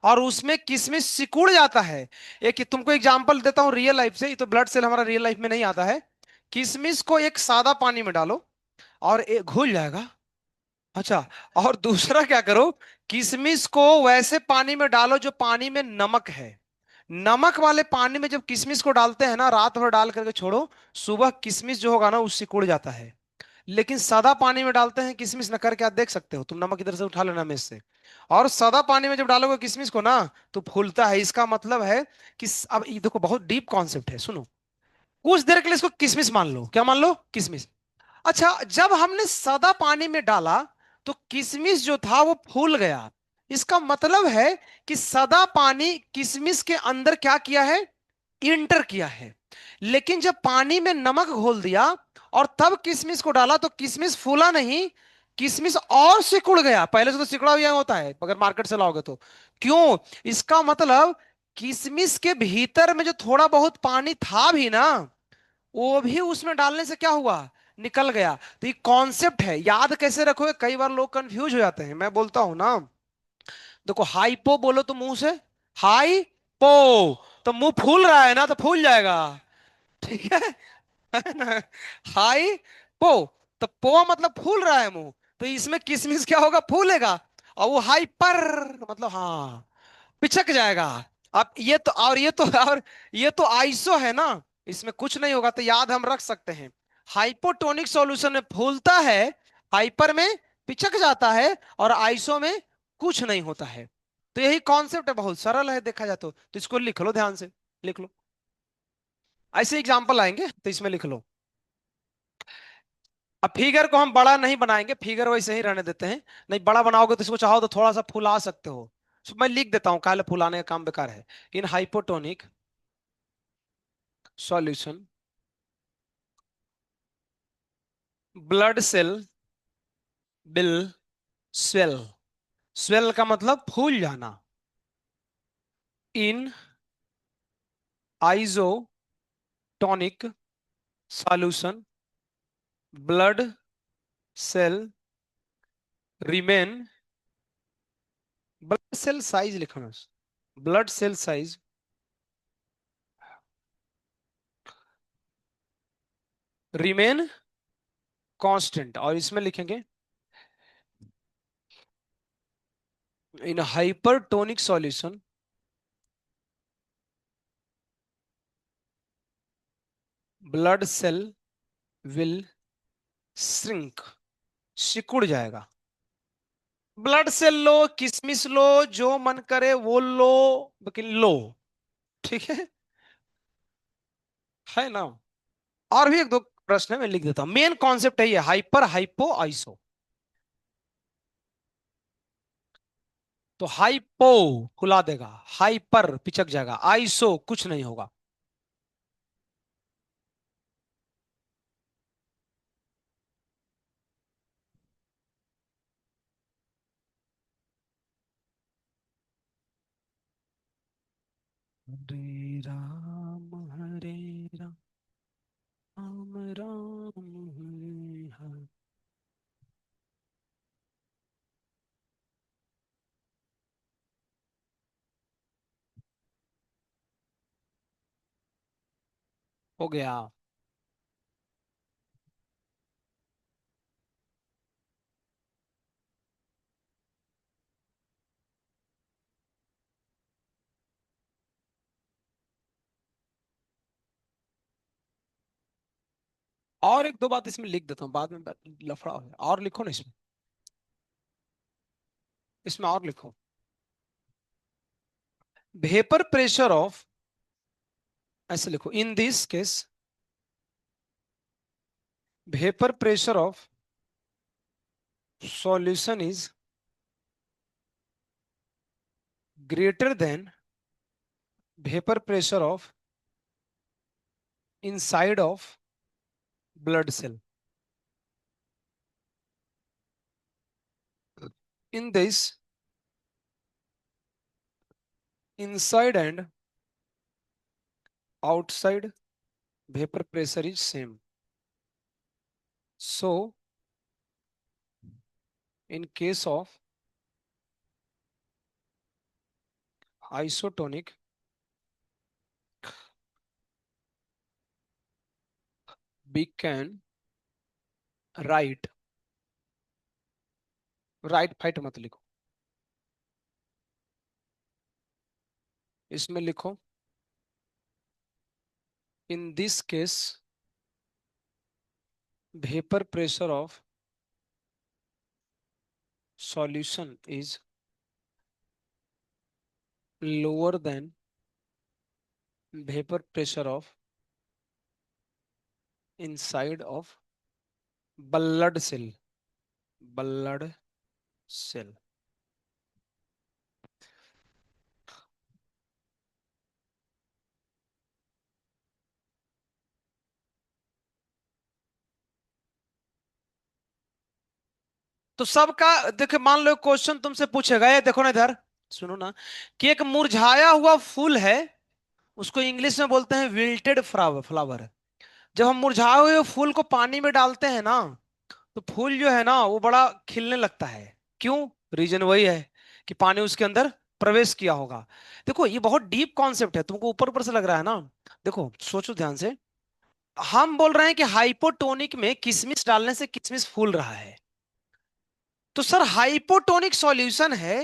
और उसमें किशमिश सिकुड़ जाता है। एक तुमको एग्जांपल देता हूं रियल लाइफ से, ये तो ब्लड सेल हमारा रियल लाइफ में नहीं आता है। किशमिश को एक सादा पानी में डालो, और घुल जाएगा। अच्छा, और दूसरा क्या करो, किशमिश को वैसे पानी में डालो जो पानी में नमक है। नमक वाले पानी में जब किशमिश को डालते हैं ना, रात भर डाल करके छोड़ो, सुबह किशमिश जो होगा ना, उससे सिकुड़ जाता है। लेकिन सादा पानी में डालते हैं किशमिश, न करके आप देख सकते हो, तुम नमक इधर से उठा लेना मेज से। और सादा पानी में जब डालोगे किशमिश को ना, तो फूलता है। इसका मतलब है कि अब ये देखो, बहुत डीप कॉन्सेप्ट है, सुनो। कुछ देर के लिए इसको किशमिश मान लो, क्या मान लो, किशमिश। अच्छा, जब हमने सादा पानी में डाला, तो किशमिश जो था वो फूल गया। इसका मतलब है कि सादा पानी किशमिश के अंदर क्या किया है, इंटर किया है। लेकिन जब पानी में नमक घोल दिया और तब किशमिश को डाला, तो किशमिश फूला नहीं, किशमिश और सिकुड़ गया। पहले से तो सिकुड़ा हुआ होता है अगर मार्केट से लाओगे तो। क्यों, इसका मतलब किशमिश के भीतर में जो थोड़ा बहुत पानी था भी ना, वो भी उसमें डालने से क्या हुआ, निकल गया। तो ये कॉन्सेप्ट है, याद कैसे रखोगे, कई बार लोग कंफ्यूज हो जाते हैं। मैं बोलता हूं ना, देखो हाइपो बोलो तो मुंह से, हाई पो, तो मुंह फूल रहा है ना, तो फूल जाएगा। ठीक है ना। हाई पो, तो पो मतलब फूल रहा है मुंह, तो इसमें किसमिस क्या होगा, फूलेगा। और वो हाइपर मतलब हाँ, पिछक जाएगा। अब ये तो, और ये तो, और ये तो आइसो है ना, इसमें कुछ नहीं होगा। तो याद हम रख सकते हैं, हाइपोटोनिक सॉल्यूशन में फूलता है, हाइपर में पिचक जाता है, और आइसो में कुछ नहीं होता है। तो यही कॉन्सेप्ट है, बहुत सरल है देखा जाए तो इसको लिख लो ध्यान से, लिख लो। ऐसे एग्जाम्पल आएंगे तो इसमें लिख लो। अब फिगर को हम बड़ा नहीं बनाएंगे, फिगर वैसे ही रहने देते हैं। नहीं, बड़ा बनाओगे तो इसको चाहो तो थोड़ा सा फुला सकते हो। तो मैं लिख देता हूं, काले फुलाने का काम बेकार है। In hypotonic solution, blood cell will swell. Swell का मतलब फूल जाना। In isotonic solution, blood cell remain, blood cell size लिखना, blood cell size remain constant. और इसमें लिखेंगे, in hypertonic solution, blood cell will shrink, सिकुड़ जाएगा। ब्लड सेल लो, किसमिस लो, जो मन करे वो लो, लेकिन लो। ठीक है ना। और भी एक दो प्रश्न है, मैं लिख देता हूं। मेन कॉन्सेप्ट है ये, हाइपर हाइपो आइसो। तो हाइपो फुला देगा, हाइपर पिचक जाएगा, आइसो कुछ नहीं होगा। हरे राम हरे राम, राम राम हरे हरे। हो गया। और एक दो बात इसमें लिख देता हूँ, बाद में लफड़ा हो जाए। और लिखो ना इसमें, इसमें और लिखो। वेपर प्रेशर ऑफ, ऐसे लिखो, in this case vapour pressure of solution is greater than vapour pressure of inside of blood cell. In this inside and outside vapor pressure is same. So in case of isotonic, we can write, right fight मत लिखो, इसमें लिखो in this case vapour pressure of solution is lower than vapor pressure of inside of blood cell, blood cell। तो सबका देखो, मान लो question तुमसे पूछेगा, ये देखो ना इधर, सुनो ना, कि एक मुरझाया हुआ फूल है, उसको इंग्लिश में बोलते हैं विल्टेड फ्लावर फ्लावर। जब हम मुरझाए हुए फूल को पानी में डालते हैं ना, तो फूल जो है ना वो बड़ा खिलने लगता है। क्यों? रीजन वही है कि पानी उसके अंदर प्रवेश किया होगा। देखो ये बहुत डीप कॉन्सेप्ट है, तुमको ऊपर ऊपर से लग रहा है ना। देखो सोचो ध्यान से, हम बोल रहे हैं कि हाइपोटोनिक में किशमिश डालने से किशमिश फूल रहा है। तो सर हाइपोटोनिक सॉल्यूशन है,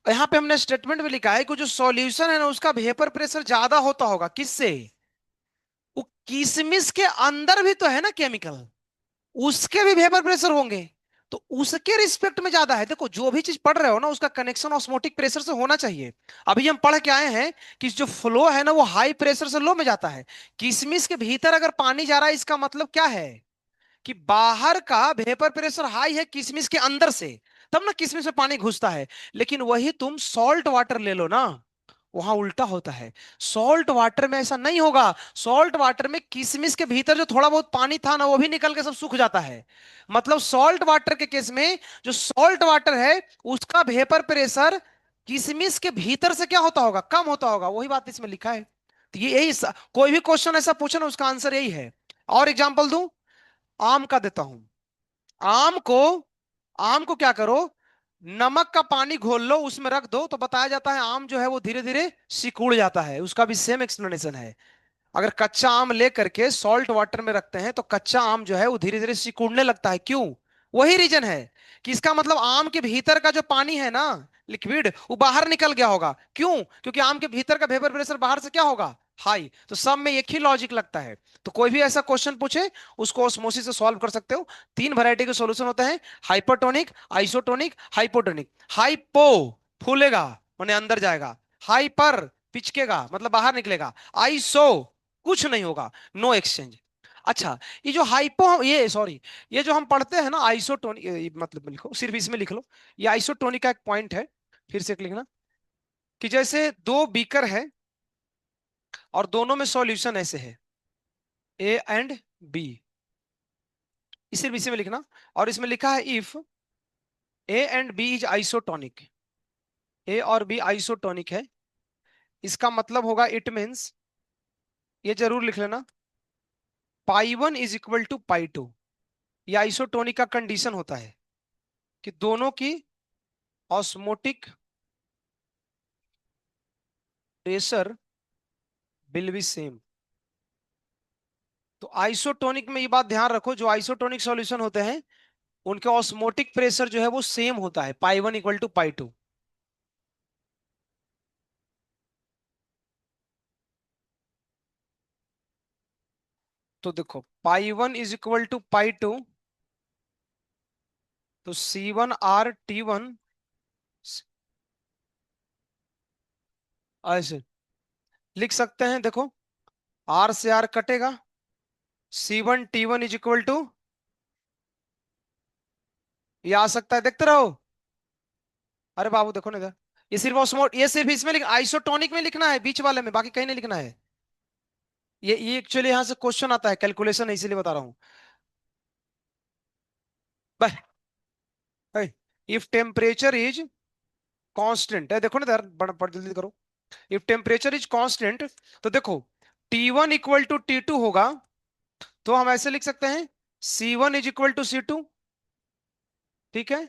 यहाँ पे हमने स्टेटमेंट में लिखा है कि जो सॉल्यूशन है ना उसका वेपर प्रेशर ज्यादा होता होगा, किससे? वो किशमिश के अंदर भी तो है ना केमिकल, उसके भी वेपर प्रेशर होंगे, तो उसके रिस्पेक्ट में ज्यादा है। देखो जो भी चीज पढ़ रहे हो ना उसका कनेक्शन ऑस्मोटिक प्रेशर से होना चाहिए। अभी हम पढ़ के आए हैं कि जो फ्लो है ना वो हाई प्रेशर से लो में जाता है। किशमिश के भीतर अगर पानी जा रहा है, इसका मतलब क्या है कि बाहर का वेपर प्रेशर हाई है किशमिश के अंदर से, तब ना किशमिश में पानी घुसता है। लेकिन वही तुम सॉल्ट वाटर ले लो ना, वहां उल्टा होता है। सॉल्ट वाटर में ऐसा नहीं होगा। सॉल्ट वाटर में किशमिश के भीतर जो थोड़ा बहुत पानी था ना वो भी निकल के सब सूख जाता है। मतलब सॉल्ट वाटर के केस में जो सॉल्ट वाटर है उसका वेपर प्रेशर किशमिश के भीतर से क्या होता होगा, कम होता होगा। वही बात इसमें लिखा है। तो ये यही कोई भी क्वेश्चन ऐसा पूछे ना उसका आंसर यही है। और एग्जांपल दूं, आम का देता हूं। आम को आम को क्या करो, नमक का पानी घोल लो उसमें रख दो, तो बताया जाता है आम जो है वो धीरे धीरे सिकुड़ जाता है। उसका भी सेम एक्सप्लेनेशन है। अगर कच्चा आम ले करके सॉल्ट वाटर में रखते हैं तो कच्चा आम जो है वो धीरे धीरे सिकुड़ने लगता है। क्यों? वही रीजन है कि इसका मतलब आम के भीतर का जो पानी है ना, लिक्विड, वो बाहर निकल गया होगा। क्यों? क्योंकि आम के भीतर का वेपर प्रेशर बाहर से क्या होगा, हाई। तो सब में एक ही लॉजिक लगता है। तो कोई भी ऐसा क्वेश्चन पूछे उसको ऑस्मोसिस से सॉल्व कर सकते हो। तीन वैरायटी के सॉल्यूशन होते हैं, हाइपरटोनिक, आइसोटोनिक, हाइपोटोनिक। हाइपो फूलेगा माने अंदर जाएगा, हाइपर पिचकेगा मतलब बाहर निकलेगा, आइसो कुछ नहीं होगा, नो एक्सचेंज। अच्छा, ये जो हाइपो, ये सॉरी, ये जो हम पढ़ते हैं ना आइसोटोनिक, मतलब लिखो सिर्फ इसमें लिख लो, ये आइसोटोनिक का एक पॉइंट है। फिर से एक लिखना कि जैसे दो बीकर है और दोनों में सॉल्यूशन ऐसे है, ए एंड बी, इसे भी इसी में लिखना। और इसमें लिखा है if A and B is isotonic, A और बी आइसोटोनिक है, इसका मतलब होगा इट मींस, ये जरूर लिख लेना, pi one is equal to pi two. ये आइसोटोनिक का कंडीशन होता है कि दोनों की osmotic pressure will be same. तो आइसोटोनिक में ये बात ध्यान रखो, जो आइसोटोनिक सॉल्यूशन होते हैं उनके ऑस्मोटिक प्रेशर जो है वो सेम होता है, pi one equal to pi two. तो देखो pi 1 is equal to pi 2, तो C1R T1 ऐसे लिख सकते हैं। देखो, आर से आर कटेगा, C1T1 इज इक्वल टू, ये आ सकता है, देखते रहो। अरे बाबू देखो ना इधर, ये सिर्फ ऑस्मोट, ये सिर्फ इसमें आइसोटोनिक में लिखना है, बीच वाले में, बाकी कहीं नहीं लिखना है। ये एक्चुअली यहां से क्वेश्चन आता है, कैलकुलेशन है, इसीलिए बता रहा हूँ। इफ टेम्परेचर इज कांस्टेंट है, देखो ना यार, बड़ जल्दी करो। इफ टेम्परेचर इज कांस्टेंट, तो देखो T1 इक्वल टू T2 होगा, तो हम ऐसे लिख सकते हैं, C1 is equal to C2। ठीक है।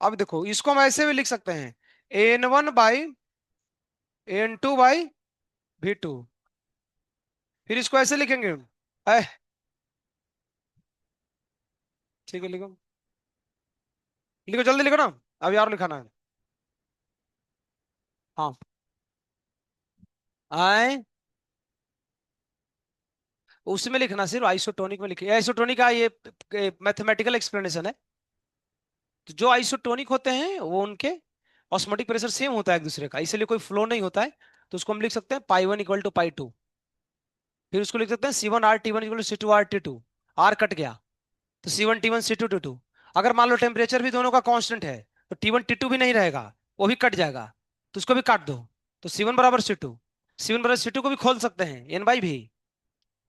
अब देखो, इसको हम ऐसे भी लिख सकते हैं, N1/N2/V2। फिर इसको ऐसे लिखेंगे, ऐ, ठीक है, लिखो। लिखो जल्दी लिखो ना, अब यार लिखाना है। हाँ, आए, उसमें लिखना, सिर्फ आइसोटोनिक में लिखिए, आइसोटोनिक का ये मैथमेटिकल एक्सप्लेनेशन है। तो जो आइसोटोनिक होते हैं वो उनके ऑस्मोटिक प्रेशर सेम होता है एक दूसरे का, इसलिए कोई फ्लो नहीं होता है। तो उसको हम लिख सकते हैं पाई 1 इक्वल टू पाई 2। फिर उसको लिख सकते हैं C1R T1 equal to C2R T2। Are cut गया, तो C1T1 C2T2। अगर मान लो टेम्परेचर भी दोनों का कांस्टेंट है, तो T1 T2 भी नहीं रहेगा, वो भी कट जाएगा, तो उसको भी काट दो। तो C1 बराबर C2, C1 बराबर C2 को भी खोल सकते हैं, N/V।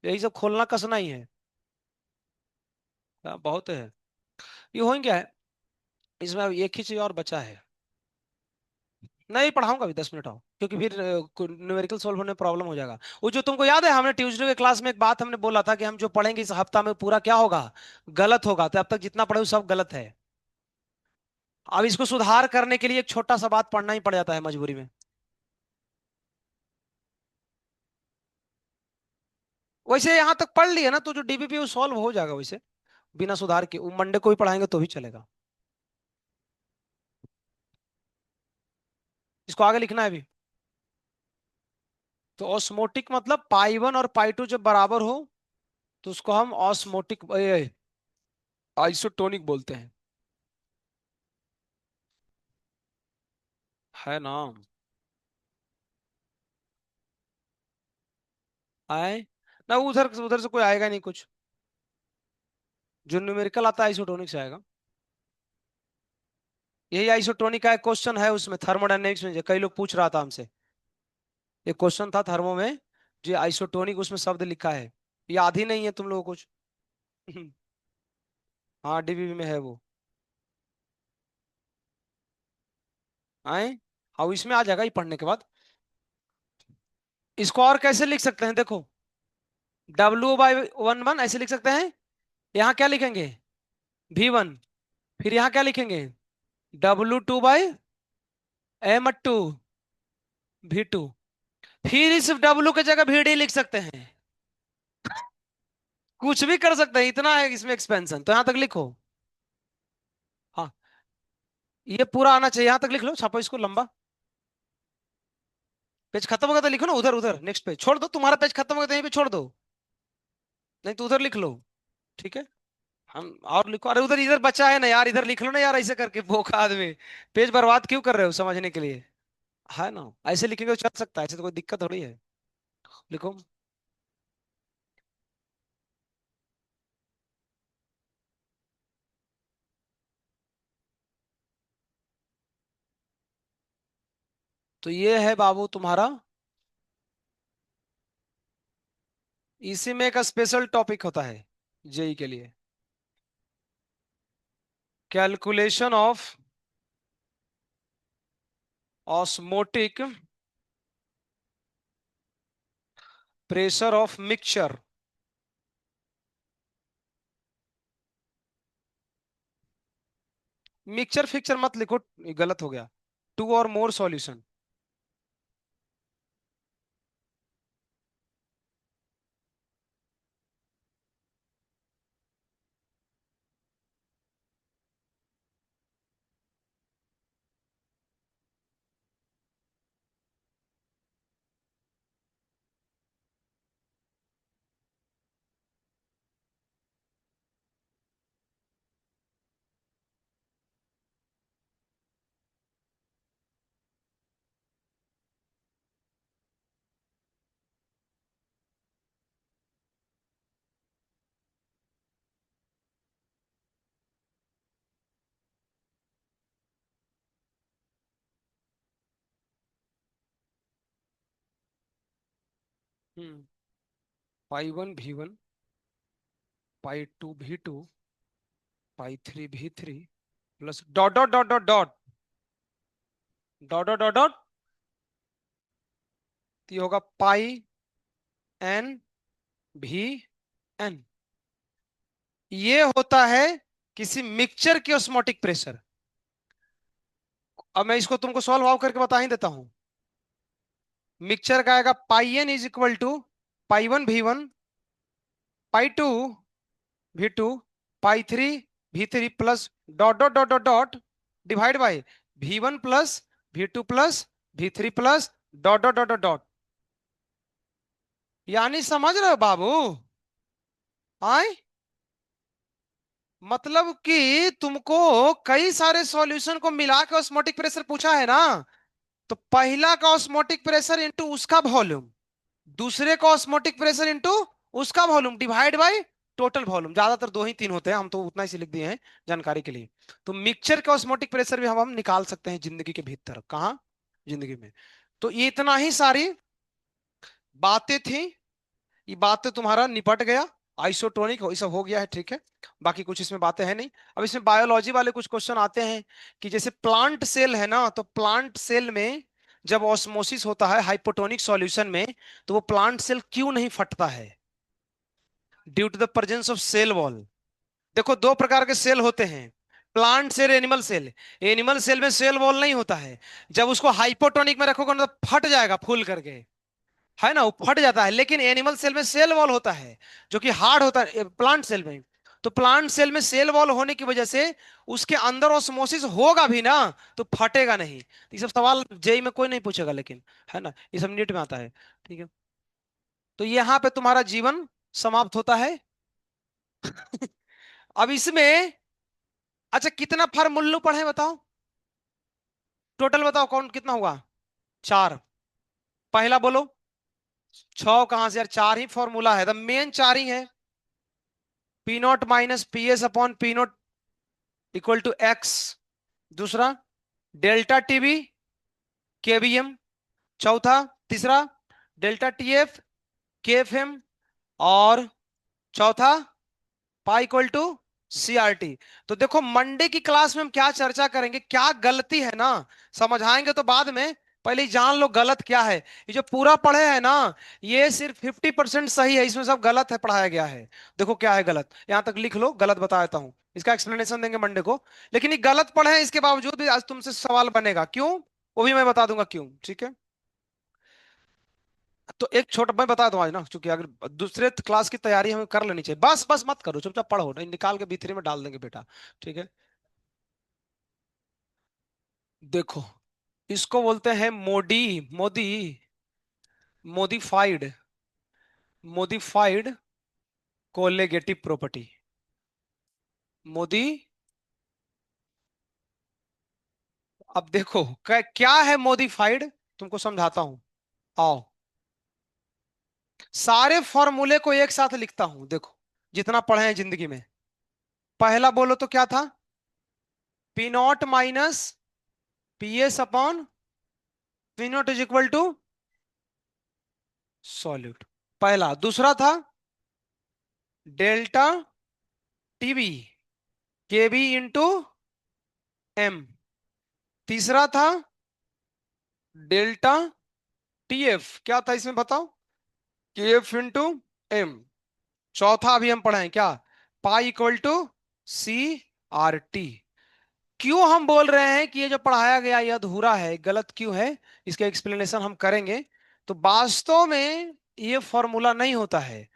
यही सब खोलना कसना ही है। बहुत है। ये हो क्या है, इसमें अब एक ही चीज और बचा है। नहीं पढ़ाऊंगा अभी, 10 मिनट आओ, क्योंकि फिर न्यूमेरिकल सोल्व होने में प्रॉब्लम हो जाएगा। वो जो तुमको याद है, हमने ट्यूसडे के क्लास में एक बात हमने बोला था कि हम जो पढ़ेंगे इस हफ्ता में पूरा क्या होगा, गलत होगा। तो अब तक जितना पढ़े वो सब गलत है। अब इसको सुधार करने के लिए एक छोटा सा बात पढ़ना ही पड़ जाता है मजबूरी में। वैसे यहाँ तक पढ़ लिया ना, तो जो डीबीपी वो सॉल्व हो जाएगा वैसे, बिना सुधार के। वो मंडे को ही पढ़ाएंगे तो भी चलेगा। इसको आगे लिखना है अभी। तो ऑस्मोटिक मतलब पाई 1 और पाई 2 जब बराबर हो, तो उसको हम ऑस्मोटिक आइसोटोनिक बोलते हैं, है ना। आए ना, उधर उधर से कोई आएगा नहीं कुछ। जो न्यूमेरिकल आता है आइसोटोनिक से आएगा। यही आइसोटोनिक का एक क्वेश्चन है उसमें, थर्मोडायनेमिक्स में, जो कई लोग पूछ रहा था हमसे। एक क्वेश्चन था थर्मो में, जो आइसोटोनिक उसमें शब्द लिखा है। याद ही नहीं है तुम लोगों को कुछ। हाँ, डीबीबी में है वो। आए, हाँ इसमें आ जाएगा ये पढ़ने के बाद। इसको और कैसे लिख सकते हैं, देखो, W/1 ऐसे लिख सकते हैं। यहाँ क्या लिखेंगे, V1। फिर यहाँ क्या लिखेंगे, W2/M2V2। फिर इस W की जगह VD लिख सकते हैं। कुछ भी कर सकते हैं, इतना है इसमें एक्सपेंशन, तो यहां तक लिखो। हाँ, ये पूरा आना चाहिए, यहां तक लिख लो, छापो इसको लंबा। पेज खत्म होगा तो लिखो ना, उधर उधर नेक्स्ट पेज छोड़ दो, तुम्हारा पेज खत्म होगा तो यहीं पे छोड़ दो, नहीं तो उधर लिख लो। ठीक है। हम और लिखो, अरे उधर इधर बचा है ना यार, इधर लिख लो ना यार, ऐसे करके भोखा आदमी। पेज बर्बाद क्यों कर रहे हो समझने के लिए, है ना। ऐसे लिखेंगे तो चल सकता है, ऐसे तो कोई दिक्कत थोड़ी है। लिखो। तो ये है बाबू तुम्हारा, इसी में एक स्पेशल टॉपिक होता है जेई के लिए, calculation of osmotic pressure of mixture. Mixture fixture मत लिखो, ये गलत हो गया। टू और मोर सॉल्यूशन। पाई 1 V1, पाई 2 V2, पाई 3 V3 plus dot dot dot dot dot dot dot dot dot, तो ये होगा पाई n V n। ये होता है किसी मिक्सचर की ऑस्मोटिक प्रेशर। अब मैं इसको तुमको सॉल्व आउट करके बता ही देता हूं। मिक्सचर का आएगा पाई n = pi 1 V1, pi 2 V2, pi 3 V3 plus dot dot dot dot dot divide by V1 plus V2 plus V3 plus dot dot dot dot dot. यानी समझ रहे हो बाबू? आए, मतलब कि तुमको कई सारे सॉल्यूशन को मिला के ऑस्मोटिक प्रेशर पूछा है ना, तो पहला का ऑस्मोटिक प्रेशर इनटू उसका वॉल्यूम, दूसरे का ऑस्मोटिक प्रेशर इनटू उसका volume divide by total volume. ज्यादातर दो ही तीन होते हैं, हम तो उतना ही से लिख दिए हैं जानकारी के लिए। तो मिक्सचर का ऑस्मोटिक प्रेशर भी हम निकाल सकते हैं जिंदगी के भीतर। कहाँ? जिंदगी में। तो ये इतना ही सारी बातें थी, ये बातें तुम्हारा निपट गया। आइसोटोनिक हो, ये सब हो गया है, ठीक है। बाकी कुछ इसमें बातें हैं नहीं। अब इसमें बायोलॉजी वाले कुछ क्वेश्चन आते हैं कि जैसे प्लांट सेल है ना, तो प्लांट सेल में जब ऑस्मोसिस होता है हाइपोटोनिक सॉल्यूशन में, तो वो प्लांट सेल क्यों नहीं फटता है? Due to the presence of cell wall. देखो दो प्रकार के सेल होते हैं, plant cell, animal cell. Animal cell में सेल वॉल नहीं होता है। जब उसको हाइपोटोनिक में रखोगे ना तो फट जाएगा फूल करके, है ना, वो फट जाता है। लेकिन एनिमल सेल में सेल वॉल होता है जो कि हार्ड होता है प्लांट सेल में। तो प्लांट सेल में सेल वॉल होने की वजह से उसके अंदर ऑस्मोसिस होगा भी ना तो फटेगा नहीं। तो ये सब सवाल जेई में कोई नहीं पूछेगा, लेकिन है ना, ये सब नीट में आता है, ठीक है। तो यहाँ पे तुम्हारा जीवन समाप्त होता है। अब इसमें अच्छा कितना फार्मूला पढ़े बताओ, टोटल बताओ कौन कितना हुआ? चार। पहला बोलो। छह कहां से यार, चार ही फॉर्मूला है, द मेन चार ही है। P0 - PS/P0 = X। दूसरा डेल्टा TB KVM। चौथा, तीसरा डेल्टा TF KFM। और चौथा पाई = CRT। तो देखो मंडे की क्लास में हम क्या चर्चा करेंगे, क्या गलती है ना, समझाएंगे तो बाद में, पहले ही जान लो गलत क्या है। ये जो पूरा पढ़े है ना, ये सिर्फ 50% सही है, इसमें सब गलत है पढ़ाया गया है। देखो क्या है गलत, यहां तक लिख लो, गलत बता देता हूं, इसका एक्सप्लेनेशन देंगे मंडे को। लेकिन ये गलत पढ़े हैं, इसके बावजूद भी आज तुमसे सवाल बनेगा, क्यों वो भी मैं बता दूंगा क्यों, ठीक है। तो एक छोटा मैं बता दूं आज ना, क्योंकि अगर दूसरे क्लास की तैयारी हमें कर लेनी चाहिए, बस बस मत करो, चुपचाप पढ़ो, नहीं निकाल के B3 में डाल देंगे बेटा, ठीक है। देखो इसको बोलते हैं मोडी मोदी मोडिफाइड मोडिफाइड कोलेगेटिव प्रॉपर्टी। मोदी। अब देखो क्या है मोडिफाइड, तुमको समझाता हूं, आओ। सारे फॉर्मूले को एक साथ लिखता हूं, देखो जितना पढ़े हैं जिंदगी में। पहला बोलो तो क्या था? P0 - PS/P0 = solute. पहला। दूसरा था डेल्टा TB KB × M। तीसरा था डेल्टा TF, क्या था इसमें बताओ? KF × M। चौथा अभी हम पढ़े हैं क्या? पाई = CRT। क्यों हम बोल रहे हैं कि ये जो पढ़ाया गया ये अधूरा है, गलत क्यों है, इसका एक्सप्लेनेशन हम करेंगे। तो वास्तव में ये फॉर्मूला नहीं होता है,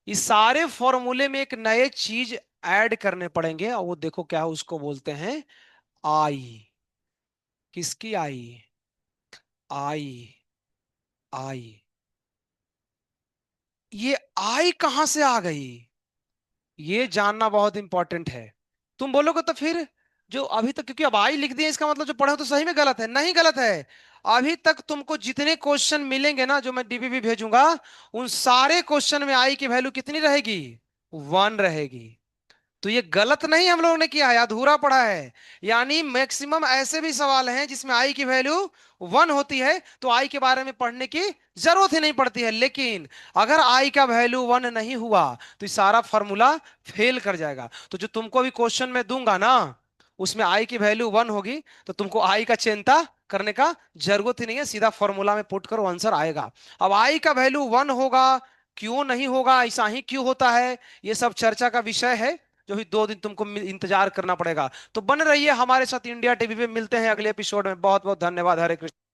इस सारे फॉर्मूले में एक नए चीज ऐड करने पड़ेंगे, और वो देखो क्या है, उसको बोलते हैं आई। किसकी आई? आई। आई। ये आई कहां से आ गई, ये जानना बहुत इंपॉर्टेंट है। तुम बोलोगे तो फिर जो अभी तक, क्योंकि अब आई लिख दिया इसका मतलब जो पढ़े हो तो सही में गलत है, नहीं गलत है। अभी तक तुमको जितने क्वेश्चन मिलेंगे ना जो मैं डीबीबी भेजूंगा, उन सारे क्वेश्चन में आई की वैल्यू कितनी रहेगी? 1 रहेगी। तो ये गलत नहीं हम लोगों ने किया है, अधूरा पढ़ा है। यानी मैक्सिमम ऐसे भी सवाल हैं जिसमें आई की वैल्यू 1 होती है, तो आई के बारे में पढ़ने की जरूरत ही नहीं पड़ती है। लेकिन अगर आई का वैल्यू 1 नहीं हुआ तो ये सारा फॉर्मूला फेल कर जाएगा। तो जो तुमको अभी क्वेश्चन में दूंगा ना, उसमें आई की वैल्यू 1 होगी, तो तुमको आई का चिंता करने का जरूरत ही नहीं है, सीधा फॉर्मूला में पुट करो, आंसर आएगा। अब आई का वैल्यू 1 होगा, क्यों नहीं होगा, ऐसा ही क्यों होता है, ये सब चर्चा का विषय है, जो भी 2 दिन तुमको इंतजार करना पड़ेगा। तो बन रही है हमारे साथ इंडिया टीवी पे। मिलते हैं अगले एपिसोड में। बहुत बहुत धन्यवाद। हरे कृष्ण।